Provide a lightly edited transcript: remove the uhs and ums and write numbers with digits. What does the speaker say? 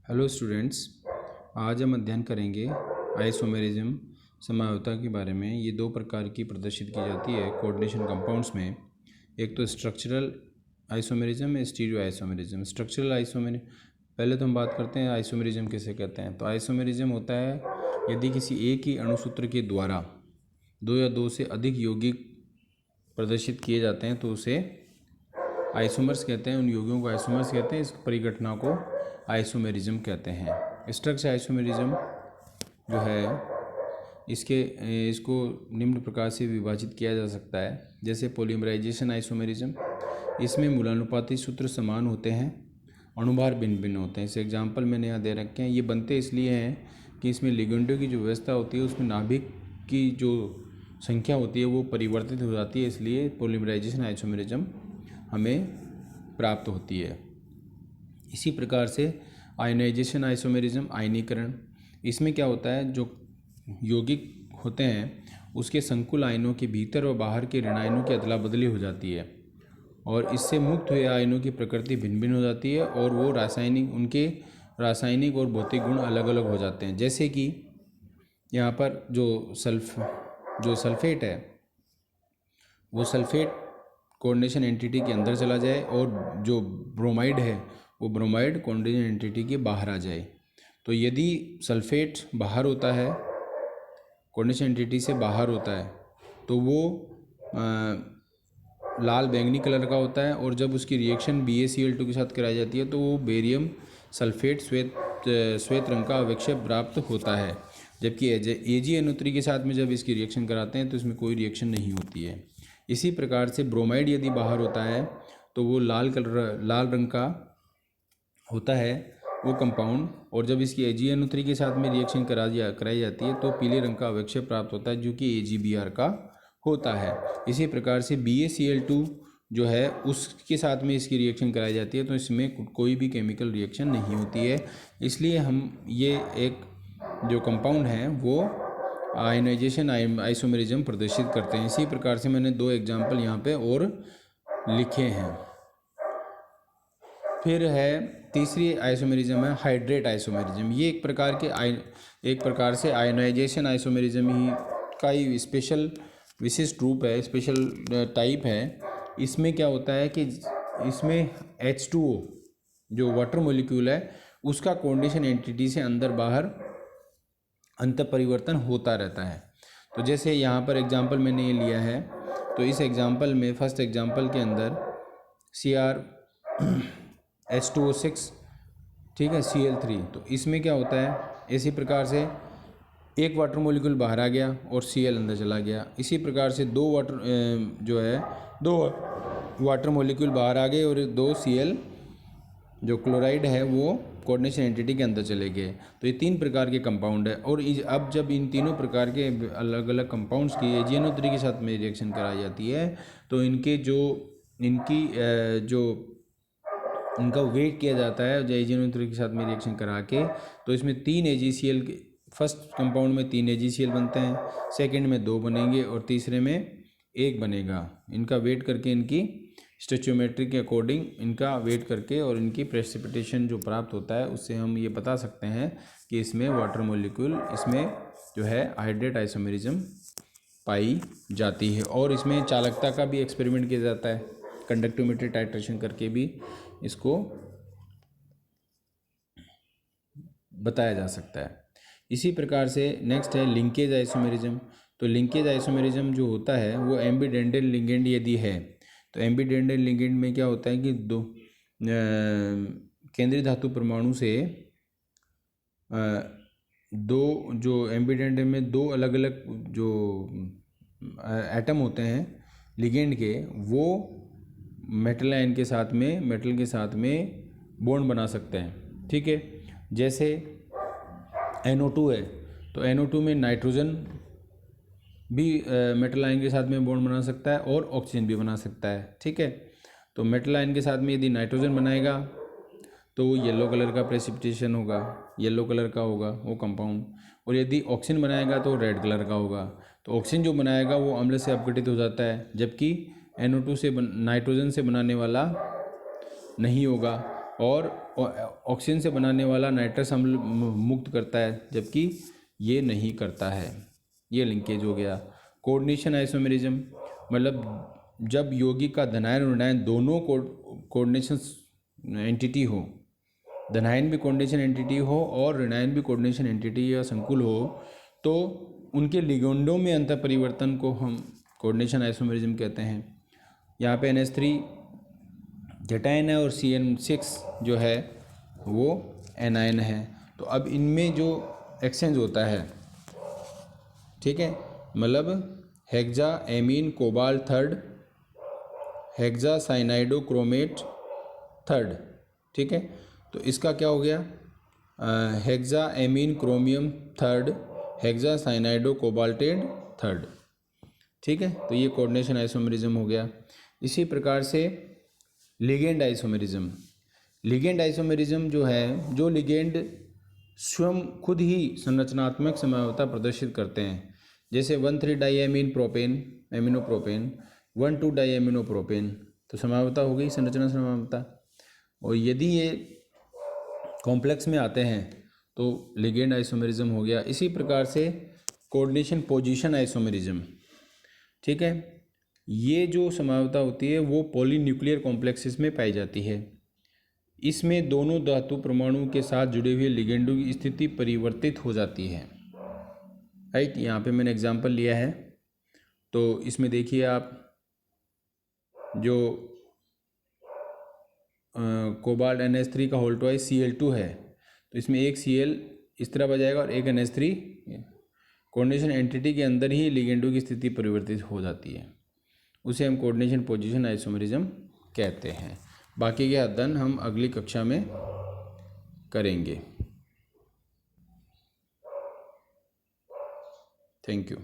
Hello students, आज हम अध्ययन करेंगे आइसोमेरिज्म समयावता के बारे में। ये दो प्रकार की प्रदर्शित की जाती है कोऑर्डिनेशन कंपाउंड्स में। एक तो स्ट्रक्चरल आइसोमेरिज्म है, स्टीरियो आइसोमेरिज्म। स्ट्रक्चरल आइसोमेरिज्म पहले तो हम बात करते हैं आइसोमेरिज्म किसे कहते हैं। तो आइसोमेरिज्म होता है यदि किसी एक ही अणुसूत्र के द्वारा दो या दो से अधिक यौगिक प्रदर्शित किए जाते हैं तो उसे आइसोमर्स कहते हैं। उन यौगिकों को आइसोमर्स कहते हैं। इस परिघटना को आइसोमेरिज्म कहते हैं। स्ट्रक्चर आइसोमेरिज्म जो है इसको निम्न प्रकार से विभाजित किया जा सकता है। जैसे पॉलीमराइजेशन आइसोमेरिज्म, इसमें मूलानुपाती सूत्र समान होते हैं, अणुभार भिन्न भिन्न होते हैं। इसे एग्जाम्पल मैंने यहाँ दे रखे हैं। ये बनते इसलिए हैं कि इसमें लिगेंडों की जो व्यवस्था होती है उसमें नाभिक की जो संख्या होती है वो परिवर्तित हो जाती है, इसलिए पॉलीमराइजेशन आइसोमेरिज्म हमें प्राप्त होती है। इसी प्रकार से आयनाइजेशन आइसोमेरिज्म, आयनीकरण, इसमें क्या होता है जो यौगिक होते हैं उसके संकुल आयनों के भीतर और बाहर के ऋण आयनों की अदला बदली हो जाती है और इससे मुक्त हुए आयनों की प्रकृति भिन्न भिन्न हो जाती है और वो उनके रासायनिक और भौतिक गुण अलग अलग हो जाते हैं। जैसे कि यहाँ पर जो सल्फेट है वो सल्फेट कोऑर्डिनेशन एंटिटी के अंदर चला जाए और जो ब्रोमाइड है वो ब्रोमाइड कोऑर्डिनेशन एंटिटी के बाहर आ जाए। तो यदि सल्फेट बाहर होता है, कोऑर्डिनेशन एंटिटी से बाहर होता है, तो वो लाल बैंगनी कलर का होता है और जब उसकी रिएक्शन BaCl2 के साथ कराई जाती है तो वो बेरियम सल्फेट श्वेत रंग का अवक्षेप प्राप्त होता है। जबकि AgNO3 के साथ में जब इसकी रिएक्शन कराते हैं तो इसमें कोई रिएक्शन नहीं होती है। इसी प्रकार से ब्रोमाइड यदि बाहर होता है तो वो लाल रंग का होता है वो कंपाउंड, और जब इसकी AgNO3 के साथ में रिएक्शन कराई जाती है तो पीले रंग का अवक्षेप प्राप्त होता है जो कि AgBr का होता है। इसी प्रकार से BaCl2 जो है उसके साथ में इसकी रिएक्शन कराई जाती है तो इसमें कोई भी केमिकल रिएक्शन नहीं होती है। इसलिए हम ये एक जो कंपाउंड है वो आयनाइजेशन आइसोमेरिज्म प्रदर्शित करते हैं। इसी प्रकार से मैंने दो एग्जाम्पल यहाँ पे और लिखे हैं। फिर है तीसरी आइसोमेरिज्म है हाइड्रेट आइसोमेरिज्म। ये एक प्रकार से आयनाइजेशन आइसोमेरिज्म का ही विशिष्ट रूप है, स्पेशल टाइप है। इसमें क्या होता है कि इसमें H2O जो वाटर मॉलिक्यूल है उसका कोऑर्डिनेशन एंटिटी से अंदर बाहर अंतर परिवर्तन होता रहता है। तो जैसे यहाँ पर एग्जाम्पल मैंने ये लिया है, तो इस एग्जाम्पल में फर्स्ट एग्जाम्पल के अंदर H2O6, ठीक है, Cl3। तो इसमें क्या होता है, इसी प्रकार से एक वाटर मॉलिक्यूल बाहर आ गया और Cl अंदर चला गया। इसी प्रकार से दो वाटर मॉलिक्यूल बाहर आ गए और दो Cl जो क्लोराइड है वो कोऑर्डिनेशन एंटिटी के अंदर चले गए। तो ये तीन प्रकार के कंपाउंड है। और अब जब इन तीनों प्रकार के अलग अलग कंपाउंड्स की AgNO3 के साथ में रिएक्शन कराई जाती है तो इनका वेट किया जाता है AgNO3 के साथ में रिएक्शन करा के। तो इसमें 3 AgCl, फर्स्ट कंपाउंड में 3 AgCl बनते हैं, सेकंड में 2 बनेंगे और तीसरे में 1 बनेगा। इनका वेट करके, इनकी स्टोइचियोमेट्री के अकॉर्डिंग इनका वेट करके और इनकी प्रेसिपिटेशन जो प्राप्त होता है उससे हम ये बता सकते हैं कि इसमें वाटर मॉलिक्यूल, इसमें जो है हाइड्रेट आइसोमेरिज्म पाई जाती है। और इसमें चालकता का भी एक्सपेरिमेंट किया जाता है, कंडक्टिविटी टाइट्रेशन करके भी इसको बताया जा सकता है। इसी प्रकार से नेक्स्ट है लिंकेज आइसोमेरिज्म। तो लिंकेज आइसोमेरिज्म जो होता है वो एम्बीडेंटल लिगेंड यदि है तो एम्बीडेंटल लिगेंड में क्या होता है कि दो केंद्रीय धातु परमाणु से दो जो एम्बीडेंट में दो अलग अलग जो एटम होते हैं लिगेंड के, वो मेटल के साथ में बॉन्ड बना सकते हैं, ठीक है। जैसे NO2 है तो NO2 में नाइट्रोजन भी मेटल आयन के साथ में बॉन्ड बना सकता है और ऑक्सीजन भी बना सकता है, ठीक है। तो मेटल आयन के साथ में यदि नाइट्रोजन बनाएगा तो येलो कलर का प्रेसिपिटेशन होगा, येलो कलर का होगा वो कंपाउंड, और यदि ऑक्सीजन बनाएगा तो रेड कलर का होगा। तो ऑक्सीजन जो बनाएगा वो अम्ल से अपघटित हो जाता है, जबकि NO2 से नाइट्रोजन से बनाने वाला नहीं होगा। और ऑक्सीजन से बनाने वाला नाइट्रस अम्ल मुक्त करता है, जबकि ये नहीं करता है। ये लिंकेज हो गया। कोऑर्डिनेशन आइसोमेरिज्म मतलब जब यौगिक का धनायन और ऋणायन दोनों कोऑर्डिनेशन एंटिटी हो, धनायन भी कोऑर्डिनेशन एंटिटी हो और ऋणायन भी कोऑर्डिनेशन एंटिटी या संकुल हो, तो उनके लिगेंडों में अंतर परिवर्तन को हम कोऑर्डिनेशन आइसोमेरिज्म कहते हैं। यहाँ पे NH3 जटायन है और CN6 जो है वो एनायन है। तो अब इनमें जो एक्सचेंज होता है, ठीक है, मतलब hexa ammine cobalt third, hexa cyanido chromate third, ठीक है। तो इसका क्या हो गया, hexa ammine chromium third, hexa cyanido cobaltate third, ठीक है। तो ये कोऑर्डिनेशन आइसोमेरिज्म हो गया। इसी प्रकार से लिगेंड आइसोमेरिज्म, लिगेंड आइसोमेरिज्म जो है, जो लिगेंड स्वयं खुद ही संरचनात्मक समन्वयता प्रदर्शित करते हैं, जैसे 1,3-डाईएमीन प्रोपेन एमिनोप्रोपेन, 1,2-डाईएमिनोप्रोपेन, तो समन्वयता हो गई, संरचना समन्वयता। और यदि ये कॉम्प्लेक्स में आते हैं तो लिगेंड आइसोमेरिज्म हो गया। इसी प्रकार से कोऑर्डिनेशन पोजीशन आइसोमेरिज्म, ठीक है, ये जो समन्वयता होती है वो पॉलीन्यूक्लियर कॉम्प्लेक्सेस में पाई जाती है। इसमें दोनों धातु परमाणु के साथ जुड़े हुए लिगेंडों की स्थिति परिवर्तित हो जाती है, राइट। यहाँ पे मैंने एग्जांपल लिया है, तो इसमें देखिए आप, जो कोबाल्ट NH3 का होल ट्वाइस Cl2 है, तो इसमें एक Cl इस तरह बजाएगा और एक NH3, कोऑर्डिनेशन एंटिटी के अंदर ही लिगेंडों की स्थिति परिवर्तित हो जाती है, उसे हम कोऑर्डिनेशन पोजीशन आइसोमेरिज्म कहते हैं। बाकी के अध्ययन हम अगली कक्षा में करेंगे। Thank you.